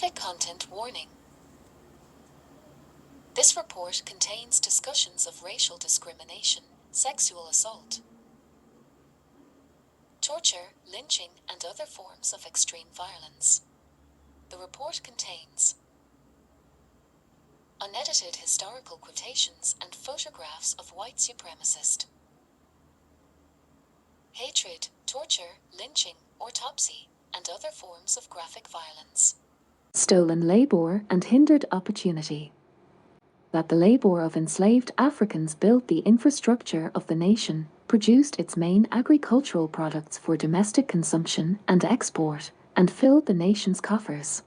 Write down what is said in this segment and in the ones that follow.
Graphic content warning. This report contains discussions of racial discrimination, sexual assault, torture, lynching, and other forms of extreme violence. The report contains unedited historical quotations and photographs of white supremacist hatred, torture, lynching, autopsy, and other forms of graphic violence. Stolen labor and hindered opportunity. That the labor of enslaved Africans built the infrastructure of the nation, produced its main agricultural products for domestic consumption and export, and filled the nation's coffers.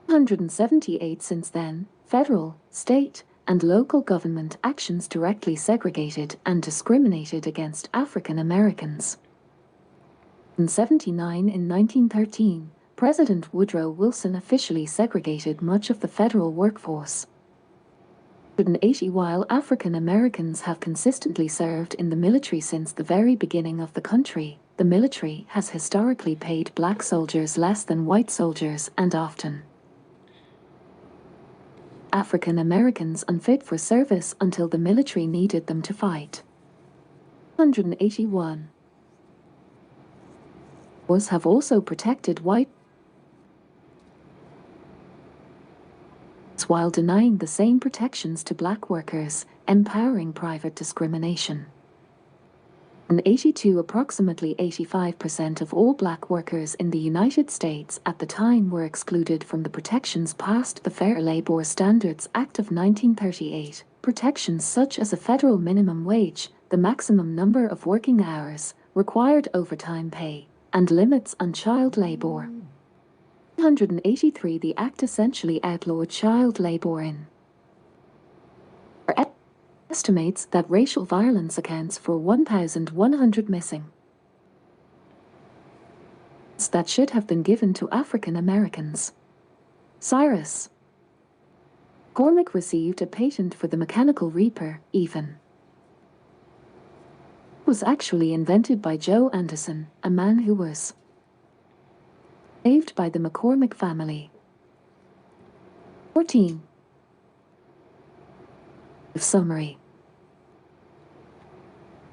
178 since then, federal, state, and local government actions directly segregated and discriminated against African Americans. In 1913, President Woodrow Wilson officially segregated much of the federal workforce. 180 While African Americans have consistently served in the military since the very beginning of the country, the military has historically paid black soldiers less than white soldiers and often African Americans unfit for service until the military needed them to fight. 181 Laws have also protected white while denying the same protections to black workers, empowering private discrimination. In 82, approximately 85% of all black workers in the United States at the time were excluded from the protections passed the Fair Labor Standards Act of 1938, protections such as a federal minimum wage, the maximum number of working hours, required overtime pay, and limits on child labor. 183 The Act essentially outlawed child labor in estimates that racial violence accounts for 1,100 missing that should have been given to African Americans. Cyrus McCormick received a patent for the mechanical reaper, even was actually invented by Joe Anderson, a man who was saved by the McCormick family. 14 Summary.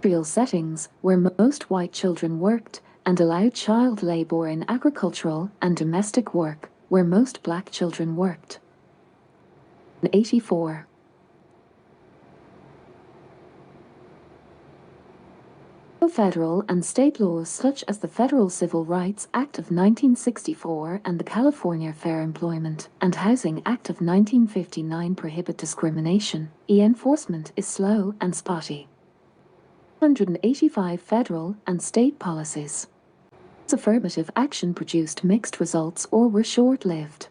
Industrial settings where most white children worked and allowed child labor in agricultural and domestic work where most black children worked. 84 Federal and state laws such as the Federal Civil Rights Act of 1964 and the California Fair Employment and Housing Act of 1959 prohibit discrimination. Enforcement is slow and spotty. 185 Federal and state policies. Affirmative action produced mixed results or were short-lived.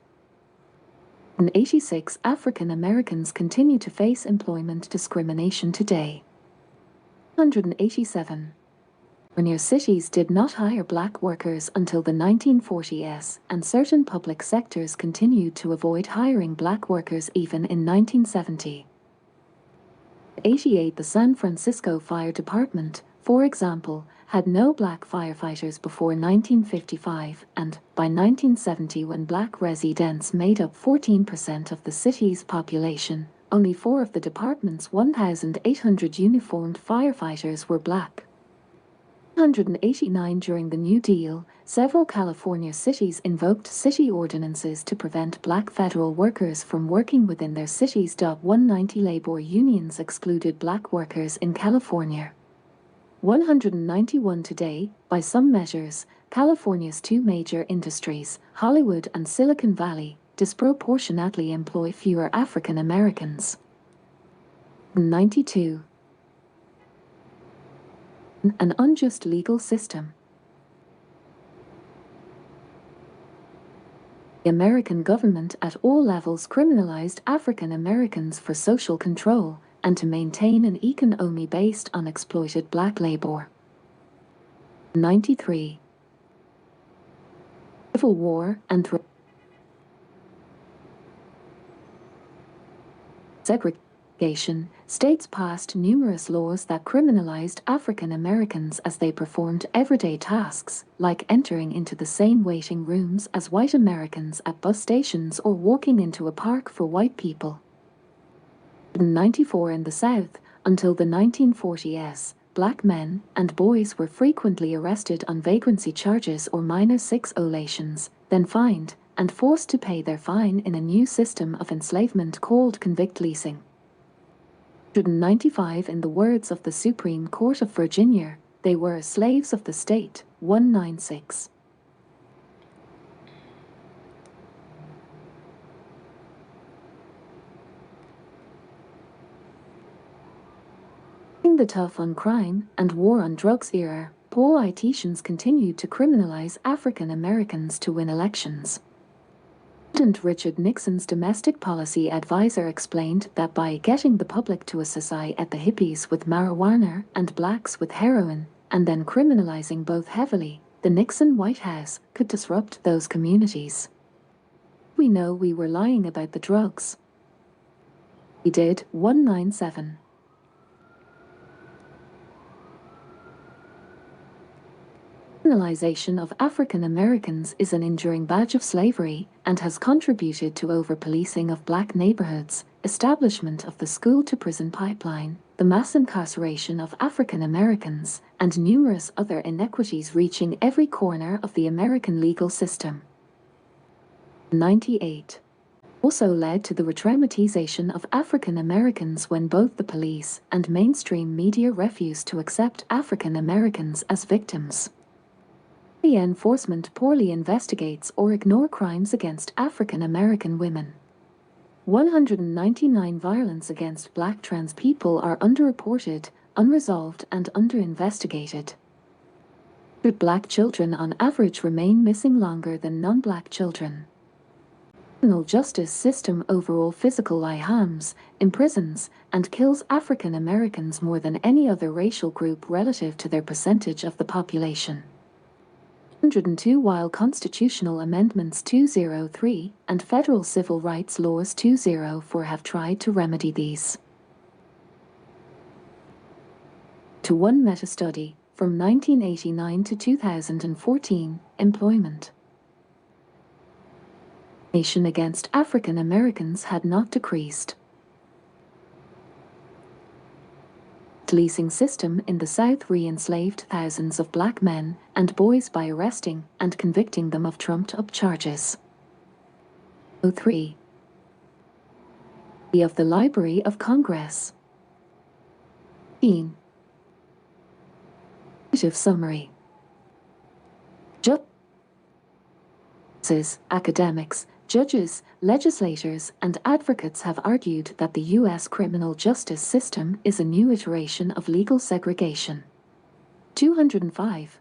In 86, African Americans continue to face employment discrimination today. 187 California cities did not hire black workers until the 1940s, and certain public sectors continued to avoid hiring black workers even in 1970. 88 The San Francisco Fire Department, for example, had no black firefighters before 1955, and by 1970, when black residents made up 14% of the city's population, only 4 of the department's 1,800 uniformed firefighters were black. 189 During the New Deal, several California cities invoked city ordinances to prevent black federal workers from working within their cities. 190 labor unions excluded black workers in California. 191 Today, by some measures, California's 2 major industries, Hollywood and Silicon Valley, disproportionately employ fewer African Americans. 92 An unjust legal system. The American government at all levels criminalized African Americans for social control and to maintain an economy based on exploited black labor. 93 Civil War and States passed numerous laws that criminalized African Americans as they performed everyday tasks, like entering into the same waiting rooms as white Americans at bus stations or walking into a park for white people. In 1994 in the South, until the 1940s, black men and boys were frequently arrested on vagrancy charges or minor olations, then fined, and forced to pay their fine in a new system of enslavement called convict leasing. 195 in the words of the Supreme Court of Virginia, they were slaves of the state, 196. In the tough on crime and war on drugs era, politicians continued to criminalize African Americans to win elections. President Richard Nixon's domestic policy advisor explained that by getting the public to associate the hippies with marijuana and blacks with heroin, and then criminalizing both heavily, the Nixon White House could disrupt those communities. We know we were lying about the drugs. We did, 197. Criminalization of African Americans is an enduring badge of slavery and has contributed to over-policing of black neighborhoods, establishment of the school-to-prison pipeline, the mass incarceration of African Americans, and numerous other inequities reaching every corner of the American legal system. 98. Also led to the re-traumatization of African Americans when both the police and mainstream media refused to accept African Americans as victims. The enforcement poorly investigates or ignore crimes against African American women. 199 violence against black trans people are underreported, unresolved, and underinvestigated. Black children on average remain missing longer than non-black children. Criminal justice system overall physically harms, imprisons, and kills African Americans more than any other racial group relative to their percentage of the population. 102 While constitutional amendments 203 and federal civil rights laws 204 have tried to remedy these. To one meta-study, from 1989 to 2014, employment. Discrimination against African Americans had not decreased. Leasing system in the South re-enslaved thousands of black men and boys by arresting and convicting them of trumped-up charges. 03. Of the Library of Congress. 15. Summary. Academics, judges, legislators, and advocates have argued that the U.S. criminal justice system is a new iteration of legal segregation. 205.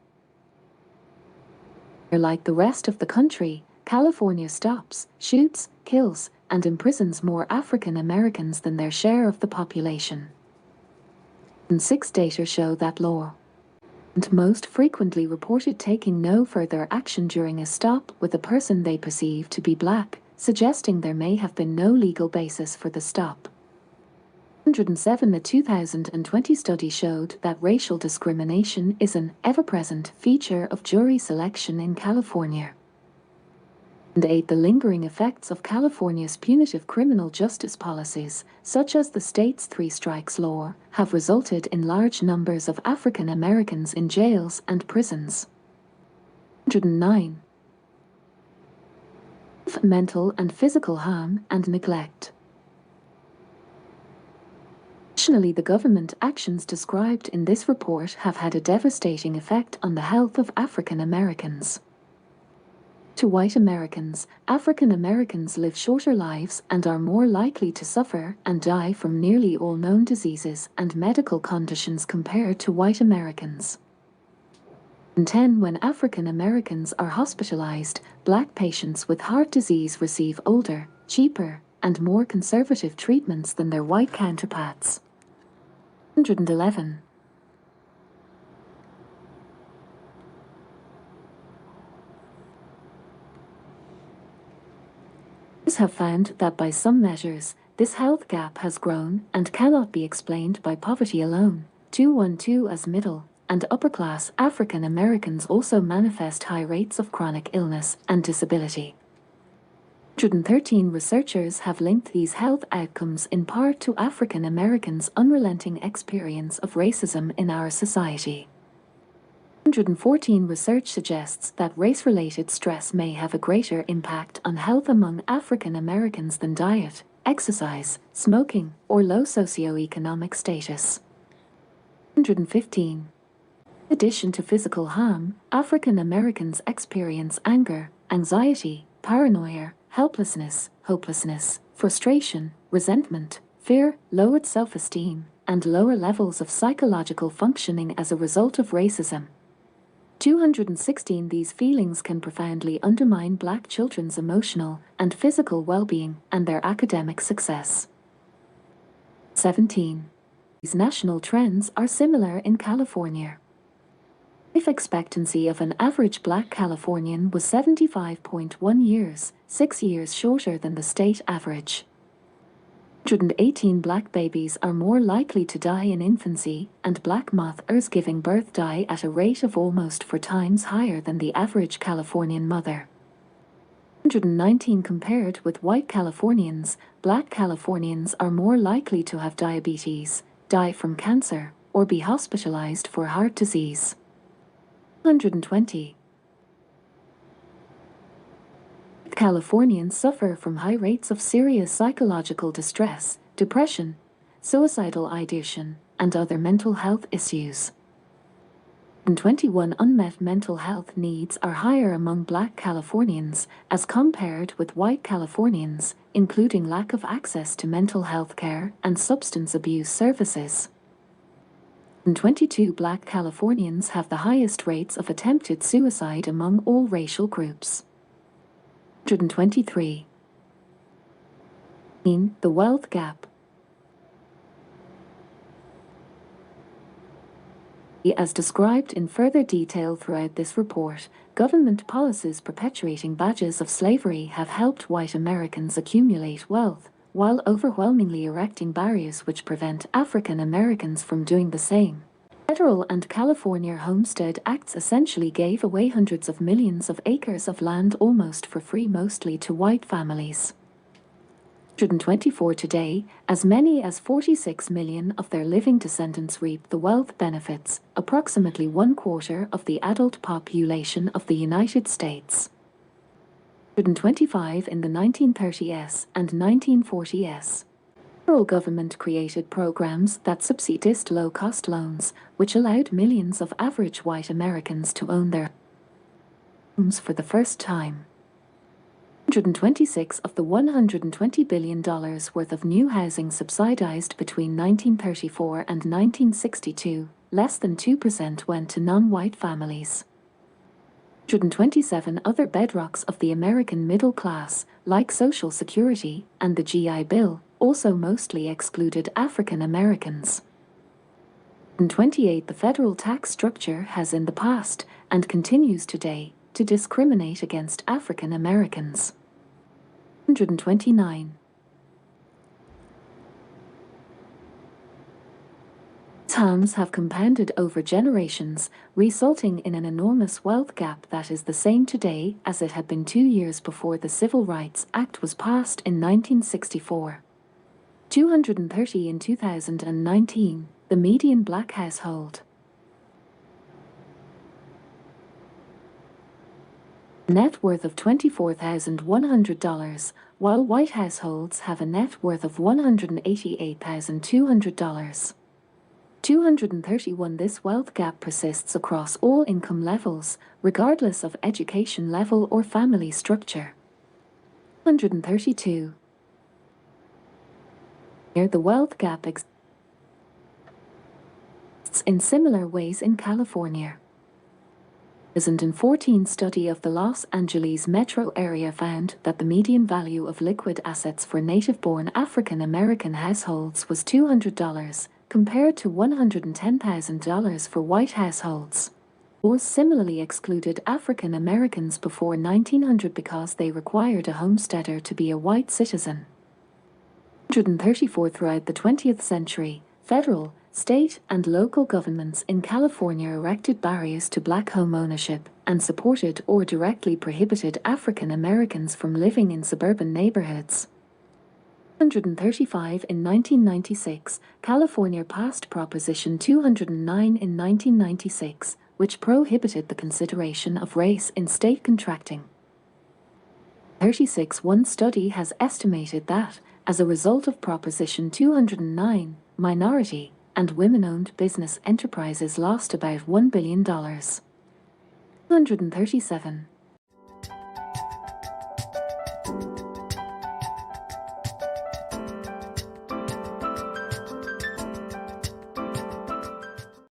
Like the rest of the country, California stops, shoots, kills, and imprisons more African Americans than their share of the population. And 6 data show that law. And most frequently reported taking no further action during a stop with a person they perceive to be black, suggesting there may have been no legal basis for the stop. 107 The 2020 study showed that racial discrimination is an ever-present feature of jury selection in California. And 8 The lingering effects of California's punitive criminal justice policies, such as the state's 3 strikes law, have resulted in large numbers of African Americans in jails and prisons. 109. Mental and physical harm and neglect. Additionally, the government actions described in this report have had a devastating effect on the health of African Americans. To white Americans, African Americans live shorter lives and are more likely to suffer and die from nearly all known diseases and medical conditions compared to white Americans. In 10 When African Americans are hospitalized, black patients with heart disease receive older, cheaper, and more conservative treatments than their white counterparts. 111. Have found that by some measures, This health gap has grown and cannot be explained by poverty alone. 212 as middle and upper-class African Americans also manifest high rates of chronic illness and disability. 113 researchers have linked these health outcomes in part to African Americans' unrelenting experience of racism in our society. 114 research suggests that race-related stress may have a greater impact on health among African Americans than diet, exercise, smoking, or low socioeconomic status. 115. In addition to physical harm, African Americans experience anger, anxiety, paranoia, helplessness, hopelessness, frustration, resentment, fear, lowered self-esteem, and lower levels of psychological functioning as a result of racism. 216 These feelings can profoundly undermine Black children's emotional and physical well-being and their academic success. 17. These national trends are similar in California. Life expectancy of an average Black Californian was 75.1 years, 6 years shorter than the state average. 118 Black babies are more likely to die in infancy, and Black mothers giving birth die at a rate of almost 4 times higher than the average Californian mother. 119 Compared with white Californians, Black Californians are more likely to have diabetes, die from cancer, or be hospitalized for heart disease. 120. Californians suffer from high rates of serious psychological distress, depression, suicidal ideation, and other mental health issues. 21 Unmet mental health needs are higher among Black Californians as compared with white Californians, including lack of access to mental health care and substance abuse services. 22 Black Californians have the highest rates of attempted suicide among all racial groups. 123. The wealth gap. As described in further detail throughout this report, government policies perpetuating badges of slavery have helped white Americans accumulate wealth, while overwhelmingly erecting barriers which prevent African Americans from doing the same. Federal and California Homestead Acts essentially gave away hundreds of millions of acres of land almost for free, mostly to white families. 124 Today, as many as 46 million of their living descendants reap the wealth benefits, approximately 1/4 of the adult population of the United States. 125 In the 1930s and 1940s. Federal government created programs that subsidized low-cost loans, which allowed millions of average white Americans to own their homes for the first time. 126 Of the $120 billion worth of new housing subsidized between 1934 and 1962, less than 2% went to non-white families. 127 Other bedrocks of the American middle class, like Social Security and the GI Bill, also mostly excluded African Americans. 128 The federal tax structure has in the past, and continues today, to discriminate against African Americans. 129. Harms have compounded over generations, resulting in an enormous wealth gap that is the same today as it had been 2 years before the Civil Rights Act was passed in 1964. 230 in 2019, the median Black household. Net worth of $24,100, while white households have a net worth of $188,200. 231 This wealth gap persists across all income levels, regardless of education level or family structure. 132. The wealth gap exists in similar ways in California. A 2014 study of the Los Angeles metro area found that the median value of liquid assets for native-born African American households was $200, compared to $110,000 for white households. Laws similarly excluded African Americans before 1900 because they required a homesteader to be a white citizen. 134. Throughout the 20th century, federal, state, and local governments in California erected barriers to black home ownership and supported or directly prohibited African Americans from living in suburban neighborhoods. 135. In 1996, California passed Proposition 209 in 1996, which prohibited the consideration of race in state contracting. 36. One study has estimated that, as a result of Proposition 209, minority and women-owned business enterprises lost about $1 billion. 237.